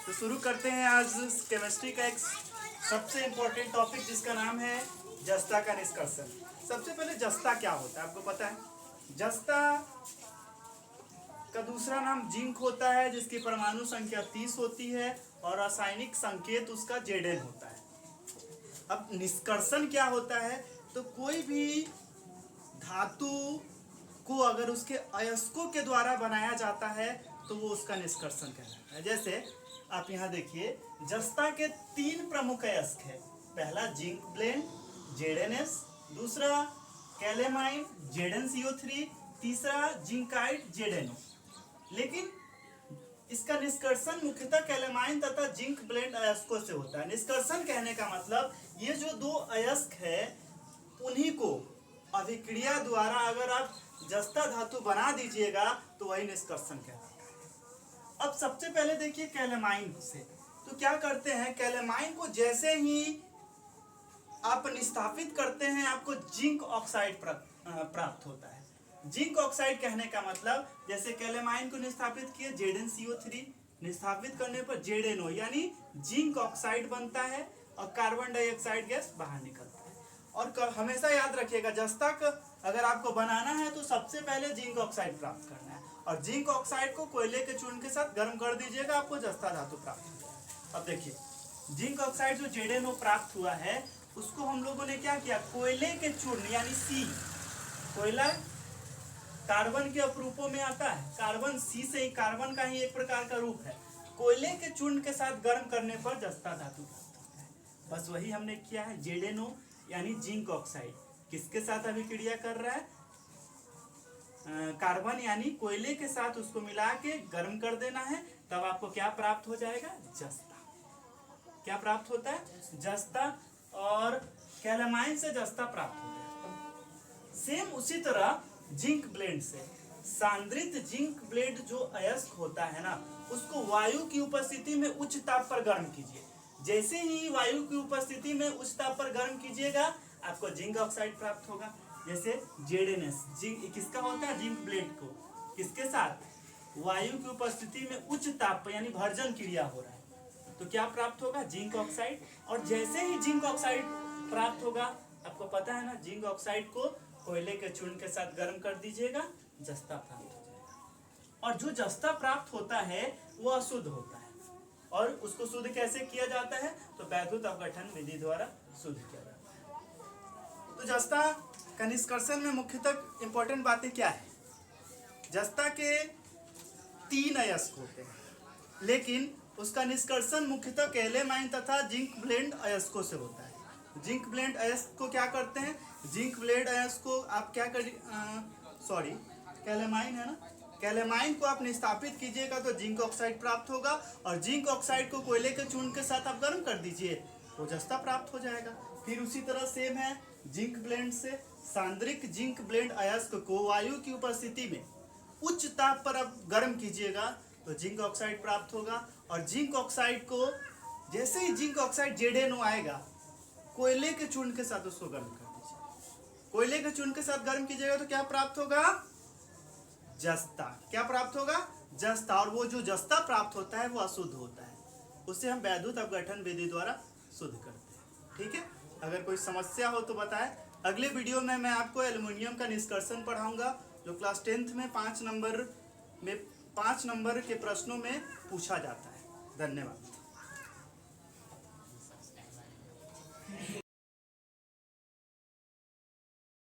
तो शुरू करते हैं आज केमिस्ट्री का एक सबसे इम्पोर्टेंट टॉपिक जिसका नाम है जस्ता का निष्कर्षण। सबसे पहले जस्ता क्या होता है आपको पता है? जस्ता का दूसरा नाम जिंक होता है जिसकी परमाणु संख्या 30 होती है और रासायनिक संकेत उसका Zn होता है। अब निष्कर्षण क्या होता है? तो कोई भी धातु को अगर उसके अयस्कों के द्वारा बनाया जाता है तो वो उसका निष्कर्षण कहलाता है। जैसे आप यहाँ देखिए, जस्ता के 3 प्रमुख अयस्क है। पहला जिंक ब्लेंड Zns, दूसरा कैलेमाइन ZnCO3, तीसरा जिंकाइड ZnO। लेकिन इसका निष्कर्षण मुख्यतः कैलेमाइन तथा जिंक ब्लेंड अयस्कों से होता है। निष्कर्षण कहने का मतलब ये जो 2 अयस्क है उन्हीं को अभिक्रिया द्वारा अगर आप जस्ता धातु बना दीजिएगा तो वही निष्कर्षण कहलाता है। अब सबसे पहले देखिए कैलेमाइन से, तो क्या करते हैं, कैलेमाइन को जैसे ही आप निस्तापित करते हैं आपको जिंक ऑक्साइड प्राप्त होता है। जिंक ऑक्साइड कहने का मतलब जैसे कैलेमाइन को निस्तापित किए ZnCO3, निस्तापित करने पर ZnO यानी जिंक ऑक्साइड बनता है और कार्बन डाइऑक्साइड गैस बाहर निकलता है। और हमेशा याद रखिएगा, जस्ता अगर आपको बनाना है तो सबसे पहले जिंक ऑक्साइड प्राप्त करना है और जिंक ऑक्साइड को कोयले के चूर्ण के साथ गर्म कर दीजिएगा, आपको जस्ता धातु प्राप्त हो जाएगा। अब देखिए, जिंक ऑक्साइड जो ZnO प्राप्त हुआ है उसको हम लोगों ने क्या किया, कोयले के चूर्ण यानी C, कोयला कार्बन के अपरूपों में आता है, कार्बन C से ही, कार्बन का ही एक प्रकार का रूप है। कोयले के चूर्ण के साथ गर्म करने पर जस्ता धातु प्राप्त होता है। बस वही हमने किया है। ZnO यानी जिंक ऑक्साइड किसके साथ अभिक्रिया कर रहा है, कार्बन यानी कोयले के साथ उसको मिला के गर्म कर देना है, तब आपको क्या प्राप्त हो जाएगा, जस्ता। क्या प्राप्त होता है, जस्ता। और कैलेमाइन से जस्ता प्राप्त होता है। सेम उसी तरह जिंक ब्लेंड से, सांद्रित जिंक ब्लेंड जो अयस्क होता है ना, उसको वायु की उपस्थिति में उच्च ताप पर गर्म कीजिए। जैसे ही वायु की उपस्थिति में उच्च ताप पर गर्म कीजिएगा आपको जिंक ऑक्साइड प्राप्त होगा। जैसे ZnS जिंक किसका होता है, जिंक ब्लेंड को किसके साथ, वायु की उपस्थिति में उच्च ताप पर यानी भर्जन क्रिया हो रहा है तो क्या प्राप्त होगा, जिंक ऑक्साइड। और जैसे ही जिंक ऑक्साइड प्राप्त होगा, आपको पता है ना, जिंक ऑक्साइड को कोयले के चूर्ण के साथ गर्म कर दीजिएगा, जस्ता प्राप्त हो जाएगा। और जो जस्ता प्राप्त होता है वो अशुद्ध होता है और उसको शुद्ध कैसे किया जाता है, तो वैद्युत अपघटन विधि द्वारा शुद्ध किया जाता है। तो जस्ता का निष्कर्षण में मुख्यतः इंपॉर्टेंट बातें क्या है, जस्ता के 3 अयस्क होते हैं लेकिन उसका निष्कर्षण मुख्यतः कैलेमाइन तथा जिंक ब्लेंड अयस्कों से होता है। जिंक ब्लेंड अयस्क को क्या करते हैं, जिंक ब्लेंड अयस्क को आप क्या कर कैलेमाइन है ना, कैलेमाइन को आप निस्तापित कीजिएगा तो जिंक ऑक्साइड प्राप्त होगा और जिंक ऑक्साइड को कोयले के चूर्ण के साथ आप गर्म कर दीजिए वो जस्ता प्राप्त हो जाएगा। फिर उसी तरह सेम है जिंक ब्लेंड से, सांद्रिक जिंक ब्लेंड अयस्क को वायु की उपस्थिति में उच्च ताप पर आप गर्म कीजिएगा तो जिंक ऑक्साइड प्राप्त होगा। और जिंक ऑक्साइड को जैसे ही जिंक ऑक्साइड ZnO आएगा, कोयले के चूर्ण के साथ उसको गर्म कर दीजिए। कोयले के चूर्ण के साथ गर्म कीजिएगा तो क्या प्राप्त होगा, जस्ता। क्या प्राप्त होगा, जस्ता। और वो जो जस्ता प्राप्त होता है वो अशुद्ध होता है, उसे हम वैद्युत अपघटन विधि द्वारा शुद्ध करते हैं। ठीक है, अगर कोई समस्या हो तो बताएं। अगले वीडियो में मैं आपको एल्युमिनियम का निष्कर्षण पढ़ाऊंगा जो क्लास 10th में 5 नंबर के प्रश्नों में पूछा जाता है। धन्यवाद।